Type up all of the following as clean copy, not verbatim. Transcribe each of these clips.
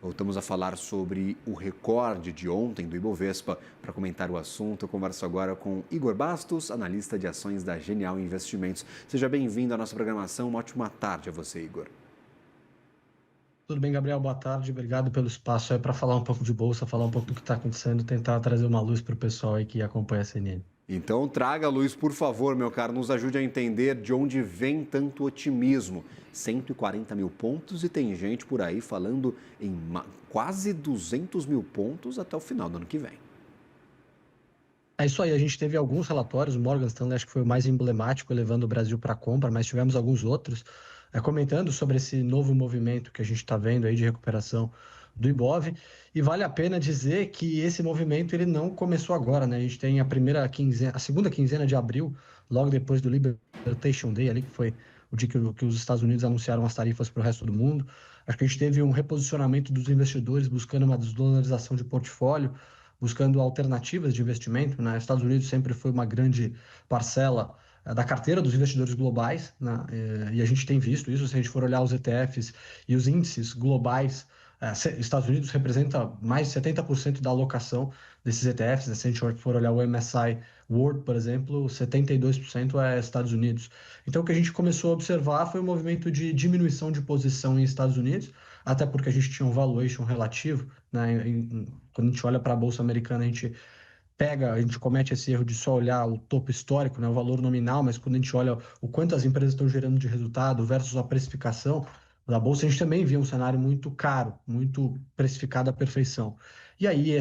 Voltamos a falar sobre o recorde de ontem do Ibovespa. Para comentar o assunto, eu converso agora com Igor Bastos, analista de ações da Genial Investimentos. Seja bem-vindo à nossa programação. Uma ótima tarde a você, Igor. Tudo bem, Gabriel? Boa tarde. Obrigado pelo espaço aí para falar um pouco de bolsa, falar um pouco do que está acontecendo, tentar trazer uma luz para o pessoal aí que acompanha a CNN. Então, traga a luz, por favor, meu caro. Nos ajude a entender de onde vem tanto otimismo. 140 mil pontos e tem gente por aí falando em quase 200 mil pontos até o final do ano que vem. É isso aí, a gente teve alguns relatórios, o Morgan Stanley acho que foi o mais emblemático, levando o Brasil para compra, mas tivemos alguns outros comentando sobre esse novo movimento que a gente está vendo aí de recuperação do Ibov, e vale a pena dizer que esse movimento ele não começou agora, né? A gente tem a segunda quinzena de abril, logo depois do Liberation Day, ali que foi o dia que os Estados Unidos anunciaram as tarifas para o resto do mundo. Acho que a gente teve um reposicionamento dos investidores buscando uma desdolarização de portfólio, buscando alternativas de investimento, né? Os Estados Unidos sempre foi uma grande parcela da carteira dos investidores globais, né? E a gente tem visto isso, se a gente for olhar os ETFs e os índices globais, Estados Unidos representa mais de 70% da alocação desses ETFs, né? Se a gente for olhar o MSCI World, por exemplo, 72% é Estados Unidos. Então, o que a gente começou a observar foi um movimento de diminuição de posição em Estados Unidos, até porque a gente tinha um valuation relativo, né? Quando a gente olha para a Bolsa Americana, a gente comete esse erro de só olhar o topo histórico, né, o valor nominal, mas quando a gente olha o quanto as empresas estão gerando de resultado versus a precificação da Bolsa, a gente também vê um cenário muito caro, muito precificado à perfeição. E aí,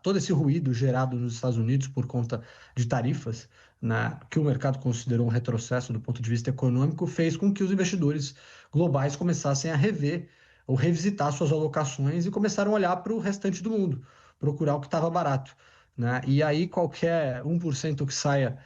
todo esse ruído gerado nos Estados Unidos por conta de tarifas, né, que o mercado considerou um retrocesso do ponto de vista econômico, fez com que os investidores globais começassem a rever ou revisitar suas alocações e começaram a olhar para o restante do mundo, procurar o que estava barato, né? E aí qualquer 1% que saia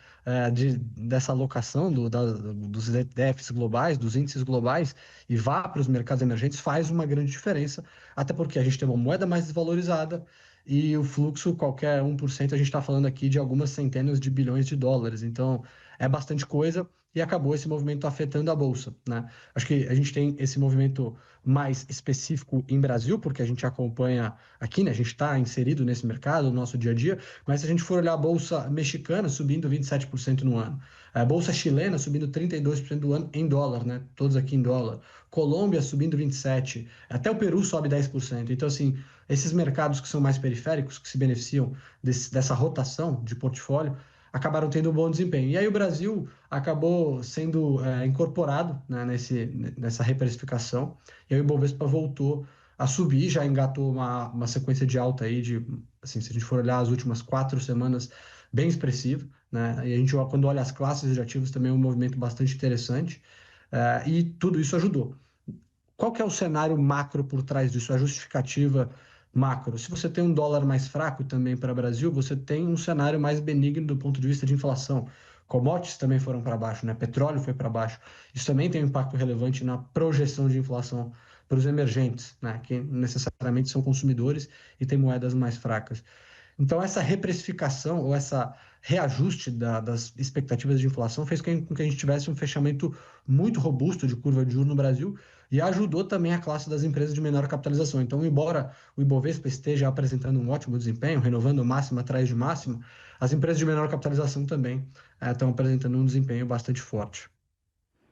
dessa alocação dos ETFs globais, dos índices globais, e vá para os mercados emergentes faz uma grande diferença, até porque a gente tem uma moeda mais desvalorizada e o fluxo, qualquer 1%, a gente está falando aqui de algumas centenas de bilhões de dólares. Então, é bastante coisa e acabou esse movimento afetando a Bolsa, né? Acho que a gente tem esse movimento mais específico em Brasil, porque a gente acompanha aqui, né? A gente está inserido nesse mercado no nosso dia a dia, mas se a gente for olhar a Bolsa mexicana subindo 27% no ano, a Bolsa chilena subindo 32% do ano em dólar, né? Todos aqui em dólar. Colômbia subindo 27%, até o Peru sobe 10%. Então, assim, esses mercados que são mais periféricos, que se beneficiam dessa rotação de portfólio, acabaram tendo um bom desempenho. E aí o Brasil acabou sendo incorporado, né, nessa reprecificação, e aí o Ibovespa voltou a subir, já engatou uma sequência de alta aí de, assim, se a gente for olhar as últimas 4 semanas, bem expressivo, né? E a gente, quando olha as classes de ativos, também é um movimento bastante interessante, e tudo isso ajudou. Qual que é o cenário macro por trás disso, a justificativa macro? Se você tem um dólar mais fraco também para o Brasil, você tem um cenário mais benigno do ponto de vista de inflação. Commodities também foram para baixo, né? Petróleo foi para baixo. Isso também tem um impacto relevante na projeção de inflação para os emergentes, né? Que necessariamente são consumidores e têm moedas mais fracas. Então, essa reprecificação ou essa reajuste das expectativas de inflação fez com que a gente tivesse um fechamento muito robusto de curva de juros no Brasil e ajudou também a classe das empresas de menor capitalização. Então, embora o Ibovespa esteja apresentando um ótimo desempenho, renovando máxima atrás de máxima, as empresas de menor capitalização também estão apresentando um desempenho bastante forte.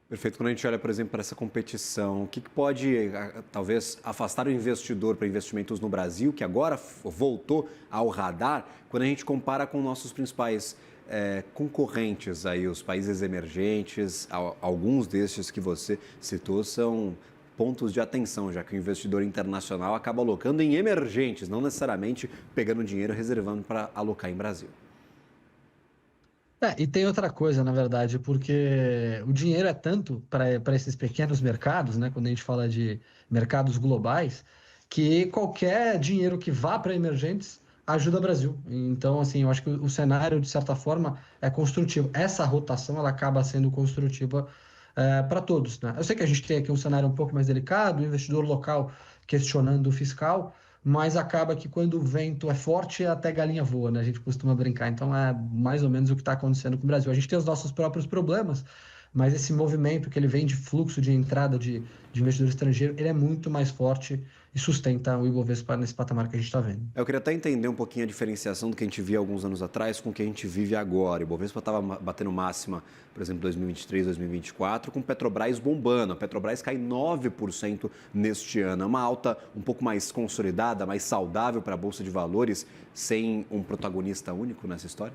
Perfeito. Quando a gente olha, por exemplo, para essa competição, o que pode, talvez, afastar o investidor para investimentos no Brasil, que agora voltou ao radar, quando a gente compara com nossos principais concorrentes, aí, os países emergentes, alguns destes que você citou são pontos de atenção, já que o investidor internacional acaba alocando em emergentes, não necessariamente pegando dinheiro e reservando para alocar em Brasil. E tem outra coisa, na verdade, porque o dinheiro é tanto para esses pequenos mercados, né? Quando a gente fala de mercados globais, que qualquer dinheiro que vá para emergentes ajuda o Brasil. Então, assim, eu acho que o cenário, de certa forma, é construtivo. Essa rotação, ela acaba sendo construtiva para todos, né? Eu sei que a gente tem aqui um cenário um pouco mais delicado, o investidor local questionando o fiscal, mas acaba que quando o vento é forte, até galinha voa, né? A gente costuma brincar. Então é mais ou menos o que está acontecendo com o Brasil. A gente tem os nossos próprios problemas, mas esse movimento que ele vem de fluxo de entrada de investidor estrangeiro, ele é muito mais forte e sustenta o Ibovespa nesse patamar que a gente está vendo. Eu queria até entender um pouquinho a diferenciação do que a gente via alguns anos atrás com o que a gente vive agora. O Ibovespa estava batendo máxima, por exemplo, 2023, 2024, com Petrobras bombando. A Petrobras cai 9% neste ano. É uma alta um pouco mais consolidada, mais saudável para a Bolsa de Valores, sem um protagonista único nessa história?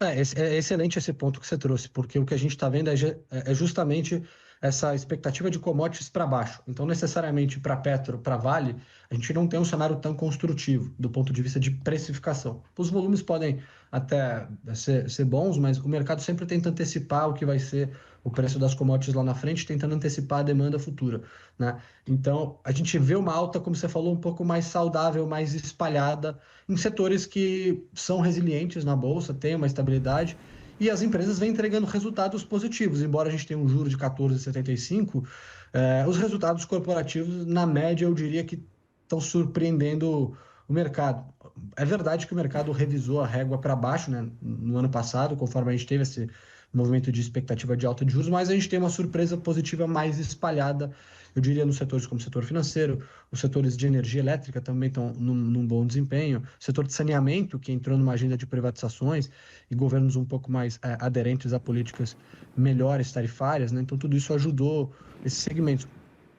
É excelente esse ponto que você trouxe, porque o que a gente está vendo é justamente essa expectativa de commodities para baixo. Então, necessariamente para Petro, para Vale, a gente não tem um cenário tão construtivo do ponto de vista de precificação. Os volumes podem até ser bons, mas o mercado sempre tenta antecipar o que vai ser o preço das commodities lá na frente, tentando antecipar a demanda futura, né? Então, a gente vê uma alta, como você falou, um pouco mais saudável, mais espalhada, em setores que são resilientes na bolsa, têm uma estabilidade, e as empresas vêm entregando resultados positivos. Embora a gente tenha um juro de 14,75, os resultados corporativos, na média, eu diria que estão surpreendendo o mercado. É verdade que o mercado revisou a régua para baixo, né, no ano passado, conforme a gente teve esse movimento de expectativa de alta de juros, mas a gente tem uma surpresa positiva mais espalhada, eu diria, nos setores como o setor financeiro, os setores de energia elétrica também estão num bom desempenho, o setor de saneamento, que entrou numa agenda de privatizações e governos um pouco mais aderentes a políticas melhores tarifárias, né? Então, tudo isso ajudou esses segmentos.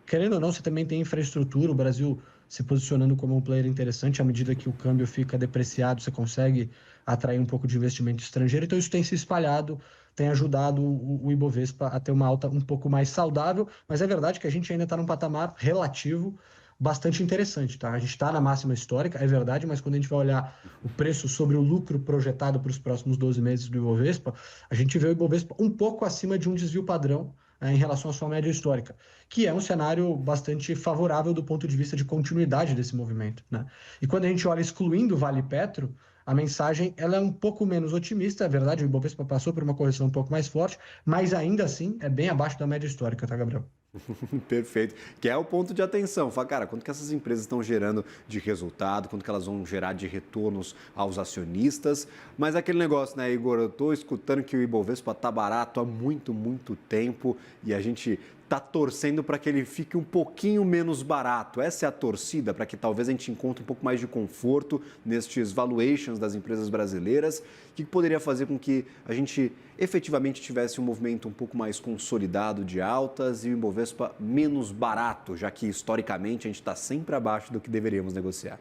Querendo ou não, você também tem infraestrutura, o Brasil se posicionando como um player interessante, à medida que o câmbio fica depreciado, você consegue atrair um pouco de investimento estrangeiro, então isso tem se espalhado, tem ajudado o Ibovespa a ter uma alta um pouco mais saudável, mas é verdade que a gente ainda está num patamar relativo bastante interessante, tá? A gente está na máxima histórica, é verdade, mas quando a gente vai olhar o preço sobre o lucro projetado para os próximos 12 meses do Ibovespa, a gente vê o Ibovespa um pouco acima de um desvio padrão, em relação à sua média histórica, que é um cenário bastante favorável do ponto de vista de continuidade desse movimento, né? E quando a gente olha excluindo o Vale Petro, a mensagem ela é um pouco menos otimista, é verdade, o Ibovespa passou por uma correção um pouco mais forte, mas ainda assim é bem abaixo da média histórica, tá, Gabriel? Perfeito. Que é o ponto de atenção. Fala, cara, quanto que essas empresas estão gerando de resultado, quanto que elas vão gerar de retornos aos acionistas. Mas aquele negócio, né, Igor? Eu estou escutando que o Ibovespa está barato há muito, muito tempo e a gente está torcendo para que ele fique um pouquinho menos barato. Essa é a torcida, para que talvez a gente encontre um pouco mais de conforto nestes valuations das empresas brasileiras, que poderia fazer com que a gente efetivamente tivesse um movimento um pouco mais consolidado de altas e o Ibovespa menos barato, já que historicamente a gente está sempre abaixo do que deveríamos negociar.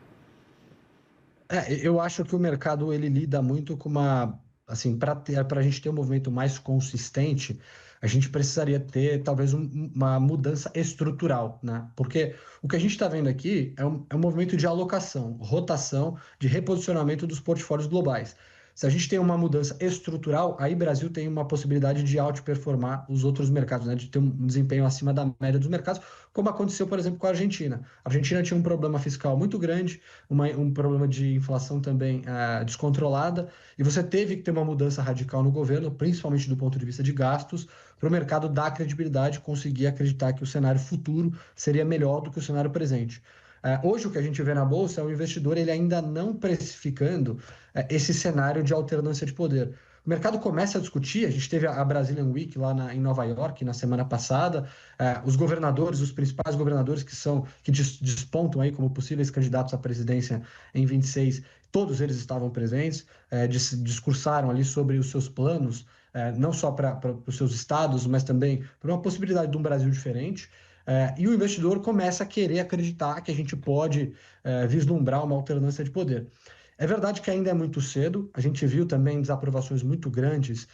Eu acho que o mercado ele lida muito com uma, assim, para a gente ter um movimento mais consistente, a gente precisaria ter talvez uma mudança estrutural, né? Porque o que a gente está vendo aqui é um movimento de alocação, rotação, de reposicionamento dos portfólios globais. Se a gente tem uma mudança estrutural, aí o Brasil tem uma possibilidade de outperformar os outros mercados, né? De ter um desempenho acima da média dos mercados, como aconteceu, por exemplo, com a Argentina. A Argentina tinha um problema fiscal muito grande, um problema de inflação também descontrolada, e você teve que ter uma mudança radical no governo, principalmente do ponto de vista de gastos, para o mercado dar credibilidade, conseguir acreditar que o cenário futuro seria melhor do que o cenário presente. Hoje o que a gente vê na Bolsa é o investidor ele ainda não precificando esse cenário de alternância de poder. O mercado começa a discutir, a gente teve a Brazilian Week lá em Nova York na semana passada, os governadores, os principais governadores que despontam aí como possíveis candidatos à presidência em 26, todos eles estavam presentes, discursaram ali sobre os seus planos, não só para os seus estados, mas também para uma possibilidade de um Brasil diferente. E o investidor começa a querer acreditar que a gente pode vislumbrar uma alternância de poder. É verdade que ainda é muito cedo, a gente viu também desaprovações muito grandes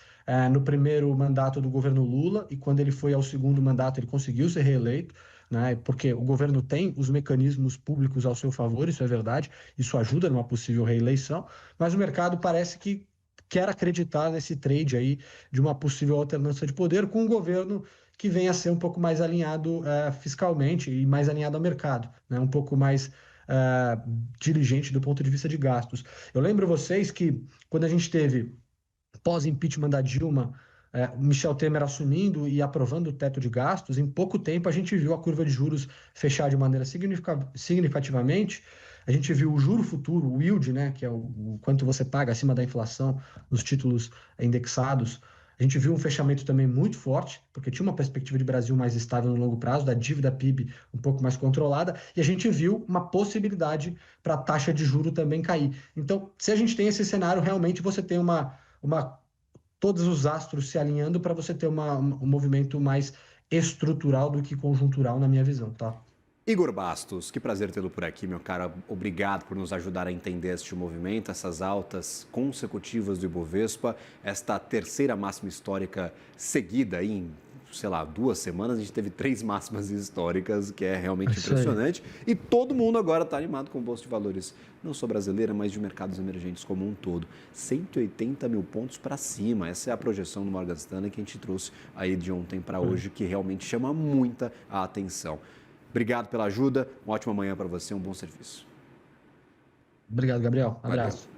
no primeiro mandato do governo Lula, e quando ele foi ao segundo mandato, ele conseguiu ser reeleito, né, porque o governo tem os mecanismos públicos ao seu favor, isso é verdade, isso ajuda numa possível reeleição, mas o mercado parece que quer acreditar nesse trade aí de uma possível alternância de poder com um governo que venha a ser um pouco mais alinhado fiscalmente e mais alinhado ao mercado, né, um pouco mais diligente do ponto de vista de gastos. Eu lembro vocês que quando a gente teve pós-impeachment da Dilma, Michel Temer assumindo e aprovando o teto de gastos, em pouco tempo a gente viu a curva de juros fechar de maneira significativamente. A gente viu o juro futuro, o yield, né, que é o quanto você paga acima da inflação nos títulos indexados, A gente viu um fechamento também muito forte, porque tinha uma perspectiva de Brasil mais estável no longo prazo, da dívida PIB um pouco mais controlada, e a gente viu uma possibilidade para a taxa de juro também cair. Então, se a gente tem esse cenário, realmente você tem todos os astros se alinhando para você ter um movimento mais estrutural do que conjuntural, na minha visão, tá? Igor Bastos, que prazer tê-lo por aqui, meu cara. Obrigado por nos ajudar a entender este movimento, essas altas consecutivas do Ibovespa, esta terceira máxima histórica seguida em, sei lá, 2 semanas. A gente teve 3 máximas históricas, que é realmente Isso aí. impressionante. E todo mundo agora está animado com o Bolsa de Valores, não só brasileira, mas de mercados emergentes como um todo. 180 mil pontos para cima. Essa é a projeção do Morgan Stanley que a gente trouxe aí de ontem para hoje, que realmente chama muita a atenção. Obrigado pela ajuda, uma ótima manhã para você, um bom serviço. Obrigado, Gabriel. Valeu. Abraço.